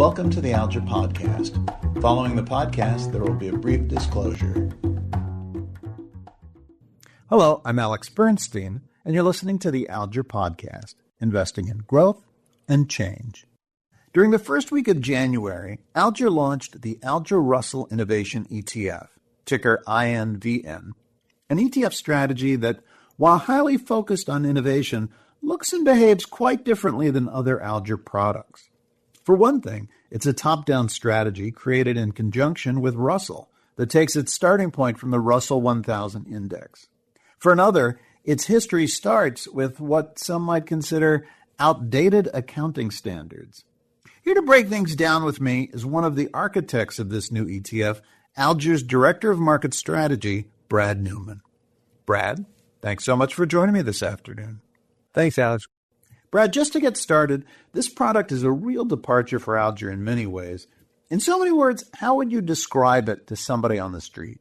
Welcome to the Alger podcast. Following the podcast, there will be a brief disclosure. Hello, I'm Alex Bernstein, and you're listening to the Alger podcast, investing in growth and change. During the first week of January, Alger launched the Alger Russell Innovation ETF, ticker INVN, an ETF strategy that, while highly focused on innovation, looks and behaves quite differently than other Alger products. For one thing, it's a top-down strategy created in conjunction with Russell that takes its starting point from the Russell 1000 index. For another, its history starts with what some might consider outdated accounting standards. Here to break things down with me is one of the architects of this new ETF, Alger's Director of Market Strategy, Brad Neuman. Brad, thanks so much for joining me this afternoon. Thanks, Alex. Brad, just to get started, this product is a real departure for Alger in many ways. In so many words, how would you describe it to somebody on the street?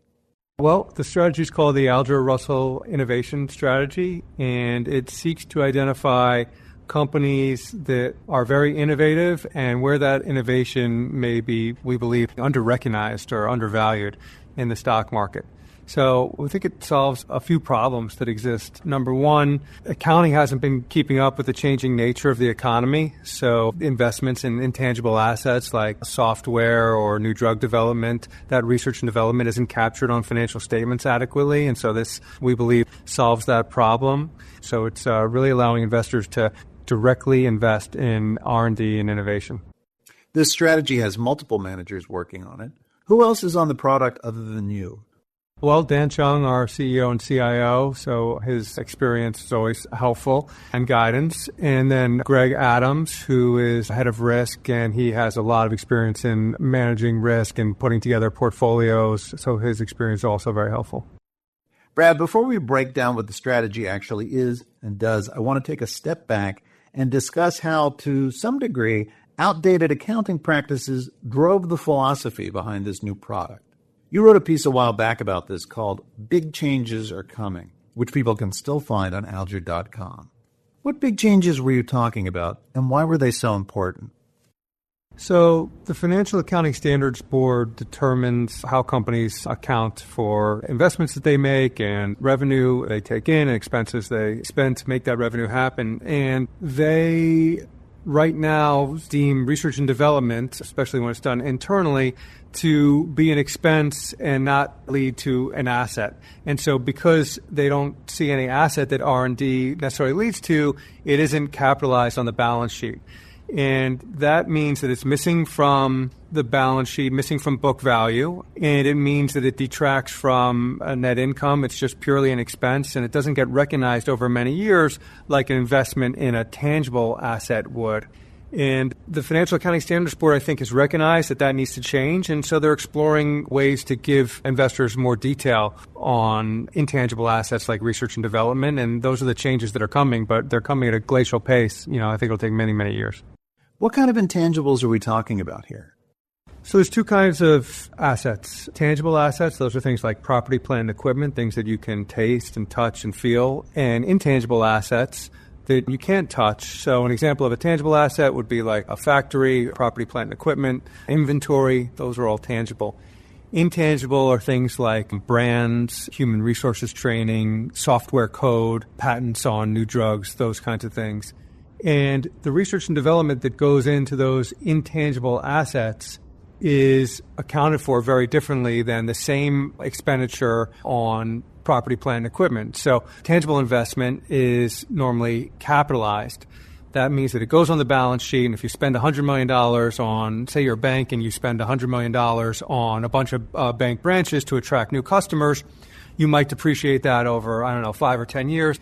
Well, the strategy is called the Alger Russell Innovation Strategy, and it seeks to identify companies that are very innovative and where that innovation may be, we believe, under-recognized or undervalued in the stock market. So we think it solves a few problems that exist. Number one, accounting hasn't been keeping up with the changing nature of the economy. So investments in intangible assets like software or new drug development, that research and development isn't captured on financial statements adequately. And so this, we believe, solves that problem. So it's really allowing investors to directly invest in R&D and innovation. This strategy has multiple managers working on it. Who else is on the product other than you? Well, Dan Chung, our CEO and CIO, so his experience is always helpful and guidance. And then Greg Adams, who is head of risk, and he has a lot of experience in managing risk and putting together portfolios. So his experience is also very helpful. Brad, before we break down what the strategy actually is and does, I want to take a step back and discuss how, to some degree, outdated accounting practices drove the philosophy behind this new product. You wrote a piece a while back about this called Big Changes Are Coming, which people can still find on alger.com. What big changes were you talking about, and why were they so important? So the Financial Accounting Standards Board determines how companies account for investments that they make and revenue they take in and expenses they spend to make that revenue happen. And they right now deem research and development, especially when it's done internally, to be an expense and not lead to an asset. And so because they don't see any asset that R&D necessarily leads to, it isn't capitalized on the balance sheet. And that means that it's missing from the balance sheet, missing from book value, and it means that it detracts from a net income. It's just purely an expense, and it doesn't get recognized over many years like an investment in a tangible asset would. And the Financial Accounting Standards Board, I think, has recognized that that needs to change, and so they're exploring ways to give investors more detail on intangible assets like research and development, and those are the changes that are coming, but they're coming at a glacial pace. I think it'll take many, many years. What kind of intangibles are we talking about here? So there's two kinds of assets. Tangible assets, those are things like property, plant, and equipment, things that you can taste and touch and feel, and intangible assets that you can't touch. So an example of a tangible asset would be like a factory, property, plant, and equipment, inventory. Those are all tangible. Intangible are things like brands, human resources training, software code, patents on new drugs, those kinds of things. And the research and development that goes into those intangible assets is accounted for very differently than the same expenditure on property, plant, and equipment. So tangible investment is normally capitalized. That means that it goes on the balance sheet, and if you spend $100 million on, say, your bank, and you spend $100 million on a bunch of bank branches to attract new customers, you might depreciate that over, 5 or 10 years.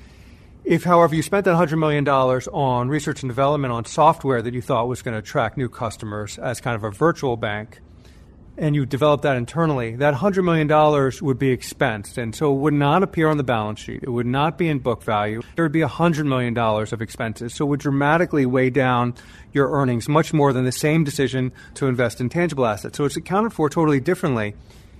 If, however, you spent that $100 million on research and development on software that you thought was going to attract new customers as kind of a virtual bank, and you developed that internally, that $100 million would be expensed. And so it would not appear on the balance sheet. It would not be in book value. There would be $100 million of expenses. So it would dramatically weigh down your earnings much more than the same decision to invest in tangible assets. So it's accounted for totally differently.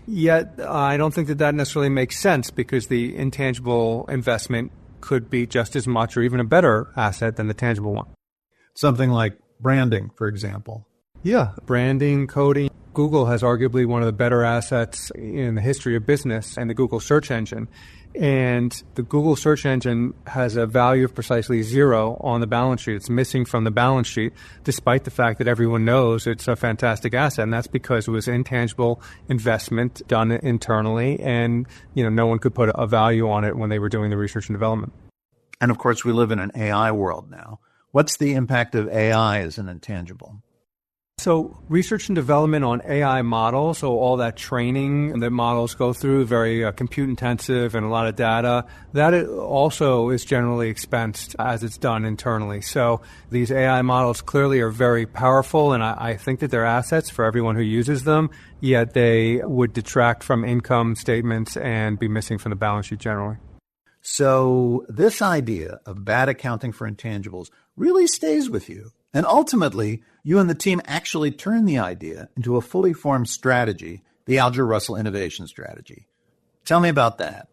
Yet I don't think that necessarily makes sense, because the intangible investment could be just as much or even a better asset than the tangible one. Something like branding, for example. Yeah, branding, coding. Google has arguably one of the better assets in the history of business and the Google search engine. And the Google search engine has a value of precisely 0 on the balance sheet. It's missing from the balance sheet, despite the fact that everyone knows it's a fantastic asset. And that's because it was intangible investment done internally, and no one could put a value on it when they were doing the research and development. And of course, we live in an AI world now. What's the impact of AI as an intangible? So research and development on AI models, so all that training that models go through, very compute intensive and a lot of data, that also is generally expensed as it's done internally. So these AI models clearly are very powerful, and I think that they're assets for everyone who uses them, yet they would detract from income statements and be missing from the balance sheet generally. So this idea of bad accounting for intangibles really stays with you. And ultimately, you and the team actually turn the idea into a fully formed strategy, the Alger Russell Innovation Strategy. Tell me about that.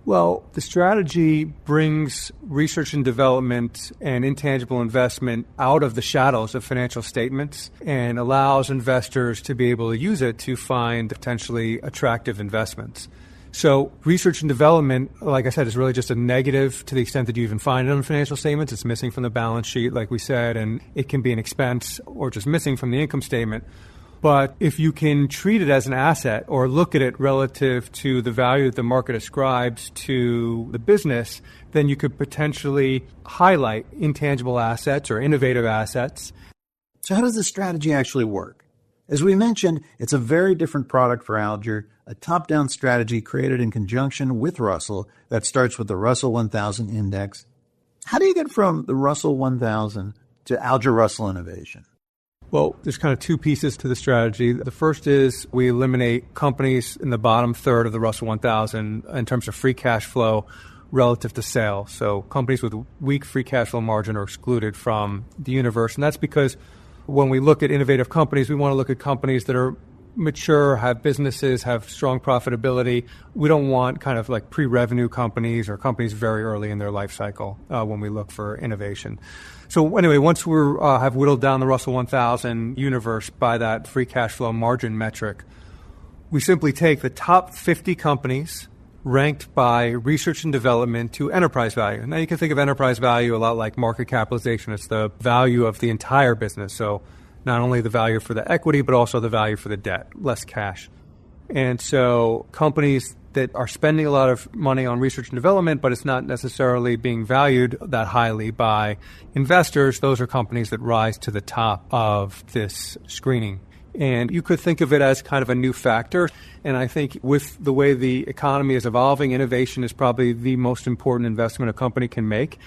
Well, the strategy brings research and development and intangible investment out of the shadows of financial statements and allows investors to be able to use it to find potentially attractive investments. So research and development, like I said, is really just a negative to the extent that you even find it on financial statements. It's missing from the balance sheet, like we said, and it can be an expense or just missing from the income statement. But if you can treat it as an asset or look at it relative to the value that the market ascribes to the business, then you could potentially highlight intangible assets or innovative assets. So how does this strategy actually work? As we mentioned, it's a very different product for Alger, a top-down strategy created in conjunction with Russell that starts with the Russell 1000 index. How do you get from the Russell 1000 to Alger Russell Innovation? Well, there's kind of two pieces to the strategy. The first is we eliminate companies in the bottom third of the Russell 1000 in terms of free cash flow relative to sales. So companies with weak free cash flow margin are excluded from the universe, and that's because when we look at innovative companies, we want to look at companies that are mature, have businesses, have strong profitability. We don't want kind of like pre-revenue companies or companies very early in their life cycle when we look for innovation. So anyway, once we have whittled down the Russell 1000 universe by that free cash flow margin metric, we simply take the top 50 companies ranked by research and development to enterprise value. Now you can think of enterprise value a lot like market capitalization. It's the value of the entire business. So not only the value for the equity, but also the value for the debt, less cash. And so companies that are spending a lot of money on research and development, but it's not necessarily being valued that highly by investors, those are companies that rise to the top of this screening. And you could think of it as kind of a new factor. And I think with the way the economy is evolving, innovation is probably the most important investment a company can make.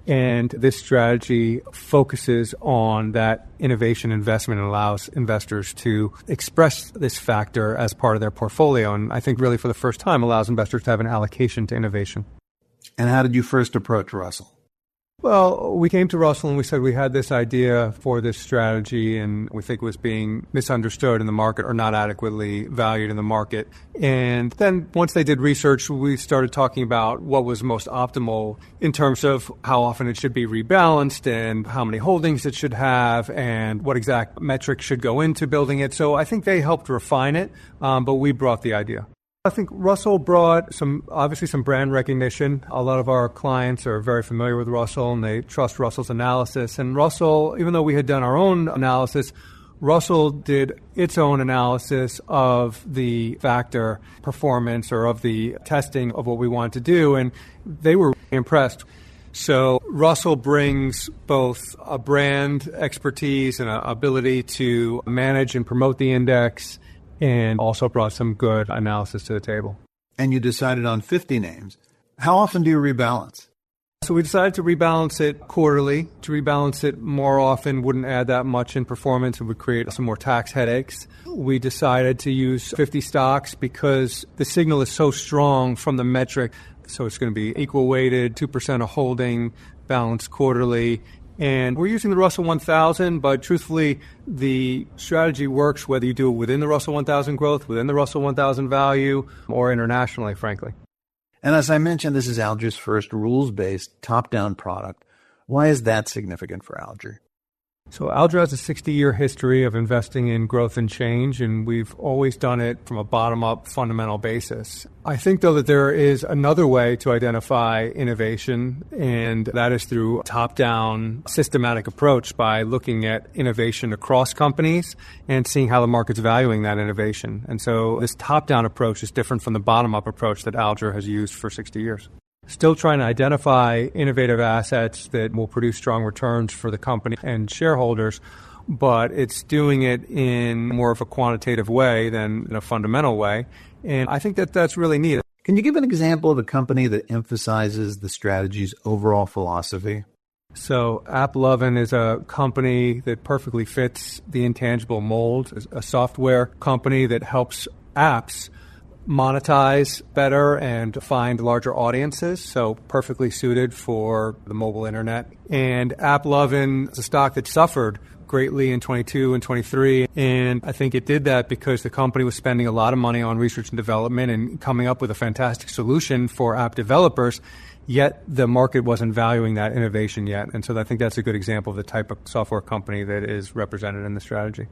And this strategy focuses on that innovation investment and allows investors to express this factor as part of their portfolio. And I think really for the first time allows investors to have an allocation to innovation. And how did you first approach Russell? Well, we came to Russell and we said we had this idea for this strategy and we think it was being misunderstood in the market or not adequately valued in the market. And then once they did research, we started talking about what was most optimal in terms of how often it should be rebalanced and how many holdings it should have and what exact metrics should go into building it. So I think they helped refine it, but we brought the idea. I think Russell brought obviously some brand recognition. A lot of our clients are very familiar with Russell and they trust Russell's analysis. And Russell, even though we had done our own analysis, Russell did its own analysis of the factor performance or of the testing of what we wanted to do, and they were impressed. So Russell brings both a brand expertise and an ability to manage and promote the index, and also brought some good analysis to the table. And you decided on 50 names. How often do you rebalance? So we decided to rebalance it quarterly. To rebalance it more often wouldn't add that much in performance. It would create some more tax headaches. We decided to use 50 stocks because the signal is so strong from the metric. So it's going to be equal weighted, 2% of holding, balanced quarterly. And we're using the Russell 1000, but truthfully, the strategy works whether you do it within the Russell 1000 growth, within the Russell 1000 value, or internationally, frankly. And as I mentioned, this is Alger's first rules-based, top-down product. Why is that significant for Alger? So Alger has a 60-year history of investing in growth and change, and we've always done it from a bottom-up fundamental basis. I think, though, that there is another way to identify innovation, and that is through a top-down systematic approach by looking at innovation across companies and seeing how the market's valuing that innovation. And so this top-down approach is different from the bottom-up approach that Alger has used for 60 years. Still trying to identify innovative assets that will produce strong returns for the company and shareholders, but it's doing it in more of a quantitative way than in a fundamental way. And I think that that's really needed. Can you give an example of a company that emphasizes the strategy's overall philosophy? So AppLovin is a company that perfectly fits the intangible mold, a software company that helps apps monetize better and find larger audiences, so perfectly suited for the mobile internet. And AppLovin is a stock that suffered greatly in 22 and 23, and I think it did that because the company was spending a lot of money on research and development and coming up with a fantastic solution for app developers, yet the market wasn't valuing that innovation yet. And so I think that's a good example of the type of software company that is represented in the strategy.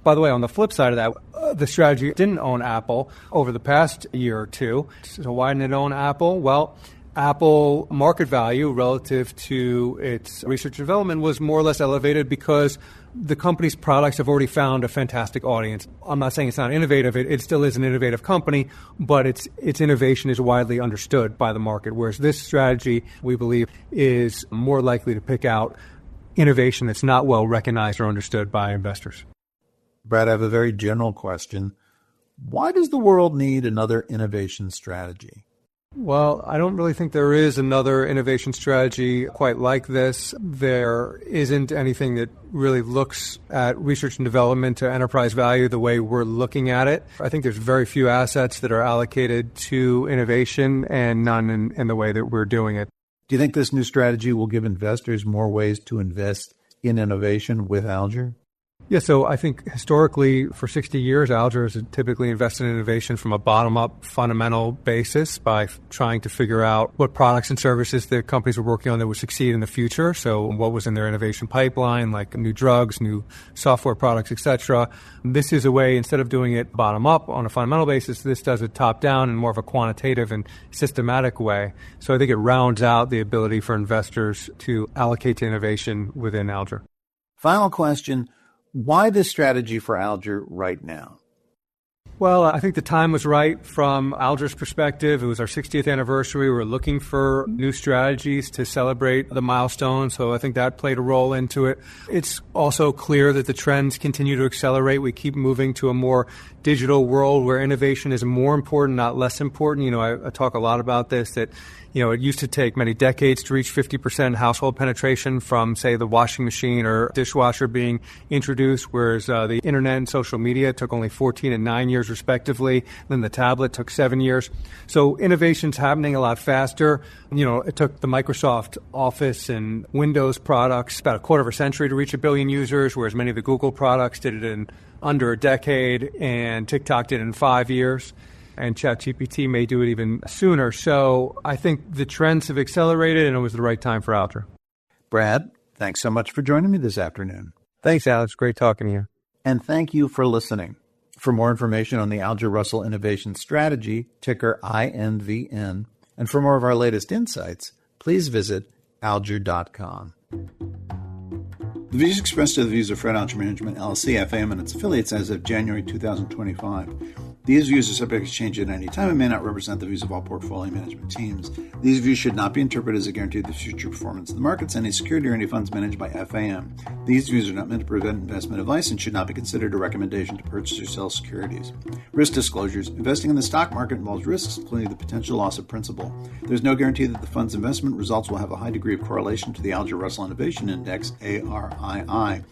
By the way, on the flip side of that, the strategy didn't own Apple over the past year or two. So why didn't it own Apple? Well, Apple market value relative to its research and development was more or less elevated because the company's products have already found a fantastic audience. I'm not saying it's not innovative. It still is an innovative company, but its innovation is widely understood by the market, whereas this strategy, we believe, is more likely to pick out innovation that's not well recognized or understood by investors. Brad, I have a very general question. Why does the world need another innovation strategy? Well, I don't really think there is another innovation strategy quite like this. There isn't anything that really looks at research and development to enterprise value the way we're looking at it. I think there's very few assets that are allocated to innovation and none in the way that we're doing it. Do you think this new strategy will give investors more ways to invest in innovation with Alger? Yeah, so I think historically, for 60 years, Alger has typically invested in innovation from a bottom-up fundamental basis by trying to figure out what products and services the companies were working on that would succeed in the future. So what was in their innovation pipeline, like new drugs, new software products, etc. This is a way, instead of doing it bottom-up on a fundamental basis, this does it top-down in more of a quantitative and systematic way. So I think it rounds out the ability for investors to allocate to innovation within Alger. Final question. Why this strategy for Alger right now? Well, I think the time was right from Alger's perspective. It was our 60th anniversary. We were looking for new strategies to celebrate the milestone, so I think that played a role into it. It's also clear that the trends continue to accelerate. We keep moving to a more digital world where innovation is more important, not less important. You know, I talk a lot about this, that it used to take many decades to reach 50% household penetration from, say, the washing machine or dishwasher being introduced, whereas the internet and social media took only 14 and 9 years respectively. Then the tablet took 7 years. So innovation's happening a lot faster. It took the Microsoft Office and Windows products about a quarter of a century to reach 1 billion users, whereas many of the Google products did it in under a decade, and TikTok did it in 5 years. And ChatGPT may do it even sooner. So I think the trends have accelerated, and it was the right time for Alger. Brad, thanks so much for joining me this afternoon. Thanks, Alex. Great talking to you. And thank you for listening. For more information on the Alger Russell Innovation Strategy, ticker INVN, and for more of our latest insights, please visit alger.com. The views expressed are the views of Fred Alger Management, LLC, FAM, and its affiliates as of January 2025. These views are subject to change at any time and may not represent the views of all portfolio management teams. These views should not be interpreted as a guarantee of the future performance of the markets, any security, or any funds managed by FAM. These views are not meant to prevent investment advice and should not be considered a recommendation to purchase or sell securities. Risk disclosures. Investing in the stock market involves risks, including the potential loss of principal. There is no guarantee that the fund's investment results will have a high degree of correlation to the Alger Russell Innovation Index, ARII,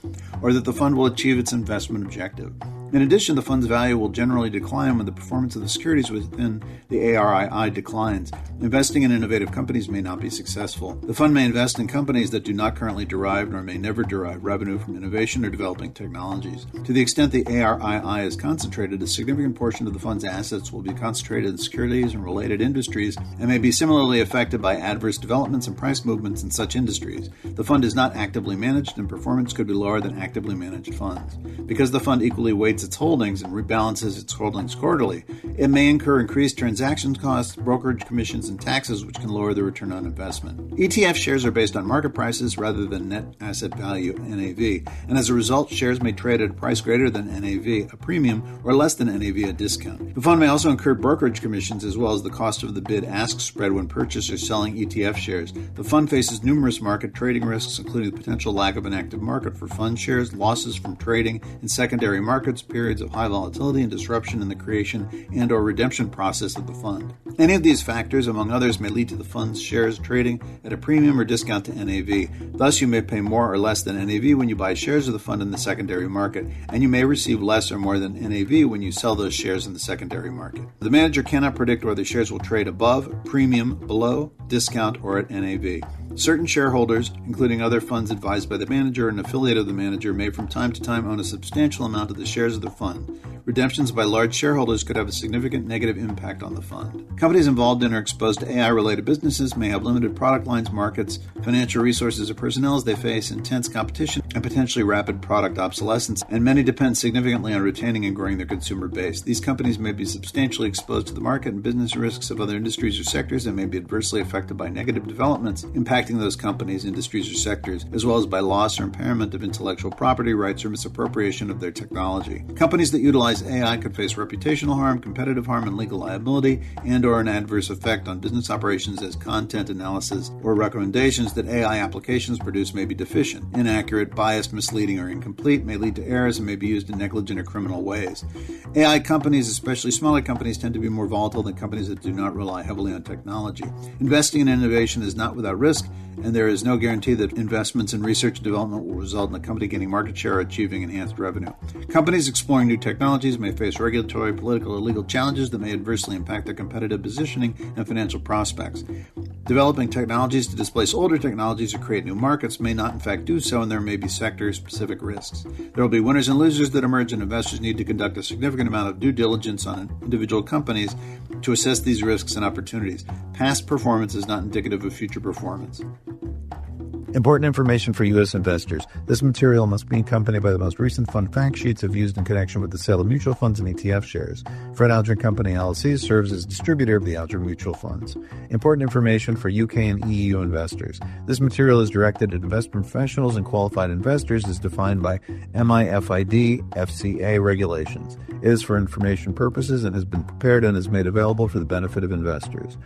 or that the fund will achieve its investment objective. In addition, the fund's value will generally decline when the performance of the securities within the ARII declines. Investing in innovative companies may not be successful. The fund may invest in companies that do not currently derive nor may never derive revenue from innovation or developing technologies. To the extent the ARII is concentrated, a significant portion of the fund's assets will be concentrated in securities and related industries and may be similarly affected by adverse developments and price movements in such industries. The fund is not actively managed and performance could be lower than actively managed funds. Because the fund equally weights its holdings and rebalances its holdings quarterly, it may incur increased transaction costs, brokerage commissions, and taxes, which can lower the return on investment. ETF shares are based on market prices rather than net asset value, NAV, and as a result, shares may trade at a price greater than NAV, a premium, or less than NAV, a discount. The fund may also incur brokerage commissions as well as the cost of the bid-ask spread when purchasing or selling ETF shares. The fund faces numerous market trading risks, including the potential lack of an active market for fund shares, losses from trading in secondary markets, periods of high volatility, and disruption in the creation and/or redemption process of the fund. Any of these factors, among others, may lead to the fund's shares trading at a premium or discount to NAV. Thus, you may pay more or less than NAV when you buy shares of the fund in the secondary market, and you may receive less or more than NAV when you sell those shares in the secondary market. The manager cannot predict whether shares will trade above, premium, below, discount, or at NAV. Certain shareholders, including other funds advised by the manager and affiliate of the manager, may from time to time own a substantial amount of the shares of the fund. Redemptions by large shareholders could have a significant negative impact on the fund. Companies involved in or exposed to AI-related businesses may have limited product lines, markets, financial resources, or personnel as they face intense competition and potentially rapid product obsolescence, and many depend significantly on retaining and growing their consumer base. These companies may be substantially exposed to the market and business risks of other industries or sectors and may be adversely affected by negative developments impacting those companies, industries, or sectors, as well as by loss or impairment of intellectual property rights or misappropriation of their technology. Companies that utilize AI could face reputational harm, competitive harm, and legal liability, and/or an adverse effect on business operations as content analysis or recommendations that AI applications produce may be deficient, inaccurate, biased, misleading, or incomplete, may lead to errors, and may be used in negligent or criminal ways. AI companies, especially smaller companies, tend to be more volatile than companies that do not rely heavily on technology. Investing in innovation is not without risk, and there is no guarantee that investments in research and development will result in the company gaining market share or achieving enhanced revenue. Companies exploring new technologies may face regulatory, political, or legal challenges that may adversely impact their competitive positioning and financial prospects. Developing technologies to displace older technologies or create new markets may not in fact do so, and there may be sector-specific risks. There will be winners and losers that emerge, and investors need to conduct a significant amount of due diligence on individual companies to assess these risks and opportunities. Past performance is not indicative of future performance. Important information for U.S. investors. This material must be accompanied by the most recent fund fact sheets if used in connection with the sale of mutual funds and ETF shares. Fred Alger Company LLC serves as distributor of the Alger Mutual Funds. Important information for UK and EU investors. This material is directed at investment professionals and qualified investors as defined by MIFID FCA regulations. It is for information purposes and has been prepared and is made available for the benefit of investors.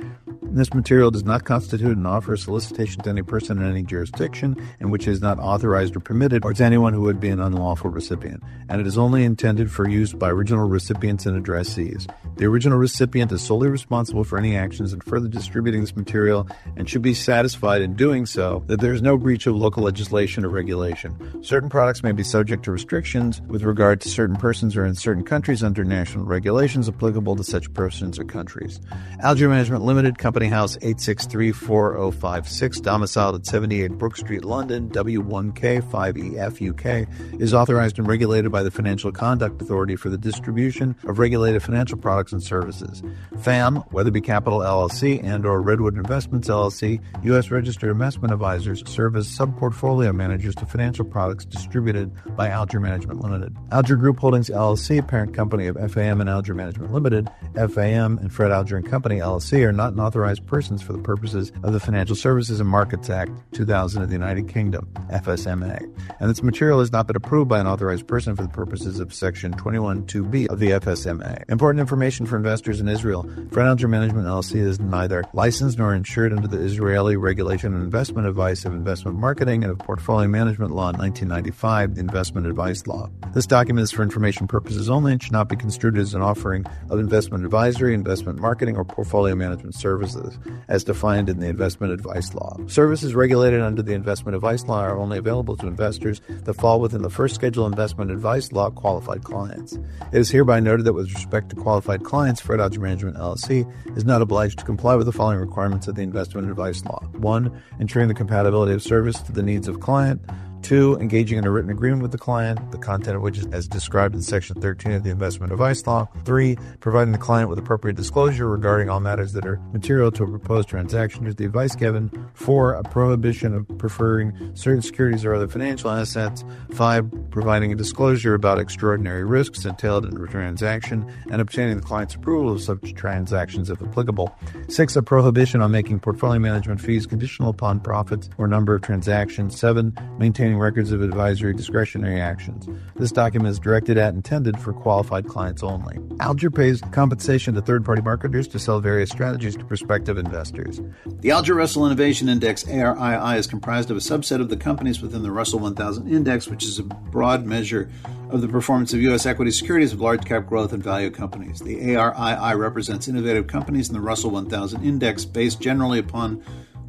This material does not constitute an offer or solicitation to any person in any jurisdiction in which it is not authorized or permitted, or to anyone who would be an unlawful recipient, and it is only intended for use by original recipients and addressees. The original recipient is solely responsible for any actions in further distributing this material and should be satisfied in doing so that there is no breach of local legislation or regulation. Certain products may be subject to restrictions with regard to certain persons or in certain countries under national regulations applicable to such persons or countries. Alger Management Limited, Company House 863-4056, domiciled at 78 Brook Street, London, W1K 5EF UK, is authorized and regulated by the Financial Conduct Authority for the distribution of regulated financial products and services. FAM, Weatherby Capital LLC and or Redwood Investments LLC, U.S. registered investment advisors, serve as sub-portfolio managers to financial products distributed by Alger Management Limited. Alger Group Holdings LLC, parent company of FAM and Alger Management Limited, FAM and Fred Alger and Company LLC are not authorized persons for the purposes of the Financial Services and Markets Act 2000 of the United Kingdom, FSMA, and this material has not been approved by an authorized person for the purposes of Section 21(2)(b) of the FSMA. Important information for investors in Israel. Fred Alger Management LLC is neither licensed nor insured under the Israeli Regulation and Investment Advice of Investment Marketing and of Portfolio Management Law 1995, the Investment Advice Law. This document is for information purposes only and should not be construed as an offering of investment advisory, investment marketing, or portfolio management services. services as defined in the investment advice law. Services regulated under the investment advice law are only available to investors that fall within the first schedule investment advice law qualified clients. It is hereby noted that with respect to qualified clients, Fred Alger Management LLC is not obliged to comply with the following requirements of the investment advice law. 1. Ensuring the compatibility of service to the needs of client. 2. Engaging in a written agreement with the client, the content of which is as described in Section 13 of the Investment Advice Law. 3. Providing the client with appropriate disclosure regarding all matters that are material to a proposed transaction with the advice given. 4. A prohibition of preferring certain securities or other financial assets. 5. Providing a disclosure about extraordinary risks entailed in a transaction and obtaining the client's approval of such transactions if applicable. 6. A prohibition on making portfolio management fees conditional upon profits or number of transactions. 7. Maintaining records of advisory discretionary actions. This document is directed at and intended for qualified clients only. Alger pays compensation to third-party marketers to sell various strategies to prospective investors. The Alger Russell Innovation Index, ARII, is comprised of a subset of the companies within the Russell 1000 Index, which is a broad measure of the performance of U.S. equity securities of large-cap growth and value companies. The ARII represents innovative companies in the Russell 1000 Index based generally upon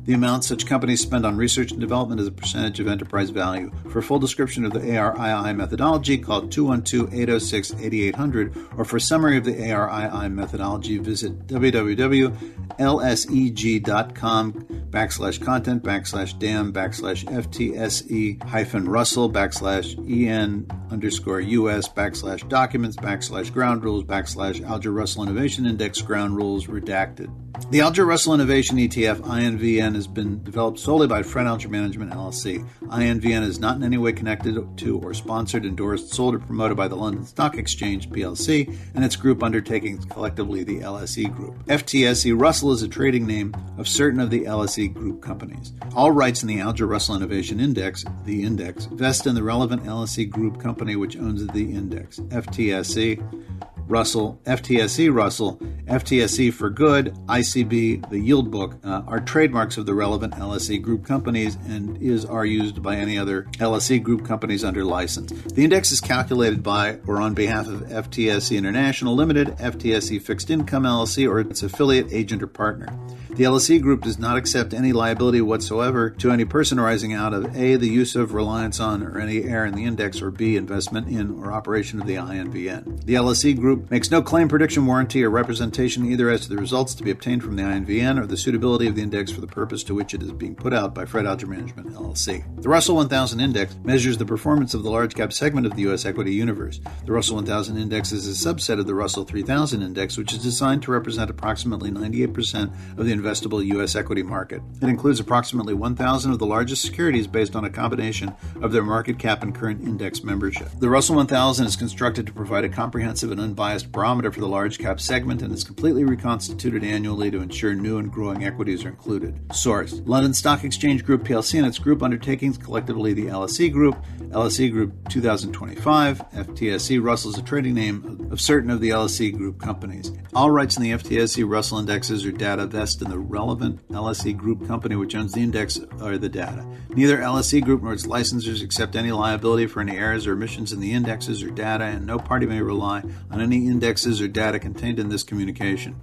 the amount such companies spend on research and development as a percentage of enterprise value. For a full description of the ARII methodology, call 212-806-8800, or for a summary of the ARII methodology, visit www.lseg.com/dam/FTSE-Russell/EN_US/documents/ground rules/Alger Russell Innovation Index ground rules redacted. The Alger Russell Innovation ETF, INVN, has been developed solely by Fred Alger Management LLC. INVN is not in any way connected to or sponsored, endorsed, sold, or promoted by the London Stock Exchange plc and its group undertakings, collectively the LSE Group. FTSE Russell is a trading name of certain of the LSE Group companies. All rights in the Alger Russell Innovation Index, the index, vest in the relevant LSE Group company which owns the index. FTSE Russell, FTSE for Good, ICB, the Yield Book, are trademarks of the relevant LSE Group companies and are used by any other LSE Group companies under license. The index is calculated by or on behalf of FTSE International Limited, FTSE Fixed Income LLC, or its affiliate, agent, or partner. The LSE Group does not accept any liability whatsoever to any person arising out of A, the use of, reliance on, or any error in the index, or B, investment in or operation of the INVN. The LSE Group makes no claim, prediction, warranty, or representation either as to the results to be obtained from the INVN or the suitability of the index for the purpose to which it is being put out by Fred Alger Management LLC. The Russell 1000 Index measures the performance of the large cap segment of the U.S. equity universe. The Russell 1000 Index is a subset of the Russell 3000 Index, which is designed to represent approximately 98% of the investable U.S. equity market. It includes approximately 1,000 of the largest securities based on a combination of their market cap and current index membership. The Russell 1000 is constructed to provide a comprehensive and unbiased barometer for the large cap segment and is completely reconstituted annually to ensure new and growing equities are included. Source: London Stock Exchange Group plc and its group undertakings, collectively the LSE Group. LSE Group 2025. FTSE Russell is a trading name of certain of the LSE Group companies. All rights in the FTSE Russell indexes or data vest in the relevant LSE Group company which owns the index or the data. Neither LSE Group nor its licensors accept any liability for any errors or omissions in the indexes or data, and no party may rely on any indexes or data contained in this communication.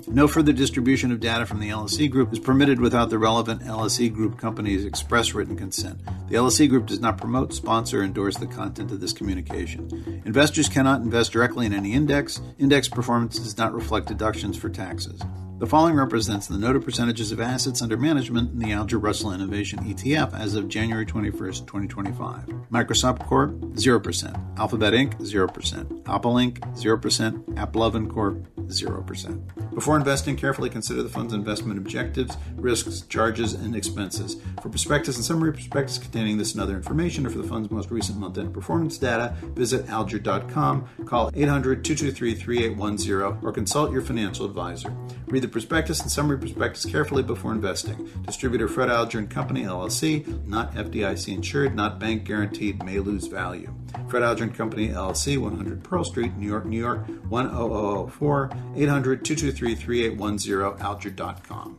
No further distribution of data from the LSE Group is permitted without the relevant LSE Group company's express written consent. The LSE Group does not promote, sponsor, or endorse the content of this communication. Investors cannot invest directly in any index. Index performance does not reflect deductions for taxes. The following represents the noted percentages of assets under management in the Alger Russell Innovation ETF as of January 21st, 2025. Microsoft Corp. 0%. Alphabet Inc. 0%. Apple Inc. 0%. AppLovin Corp. 0%. Before investing, carefully consider the fund's investment objectives, risks, charges, and expenses. For prospectus and summary prospectus containing this and other information, or for the fund's most recent month-end performance data, visit alger.com, call 800-223-3810, or consult your financial advisor. Read the prospectus and summary prospectus carefully before investing. Distributor Fred Alger & Company, LLC, not FDIC insured, not bank guaranteed, may lose value. Fred Alger & Company, LLC, 100 Pearl Street, New York, New York, 10004, 800-223-3810, alger.com.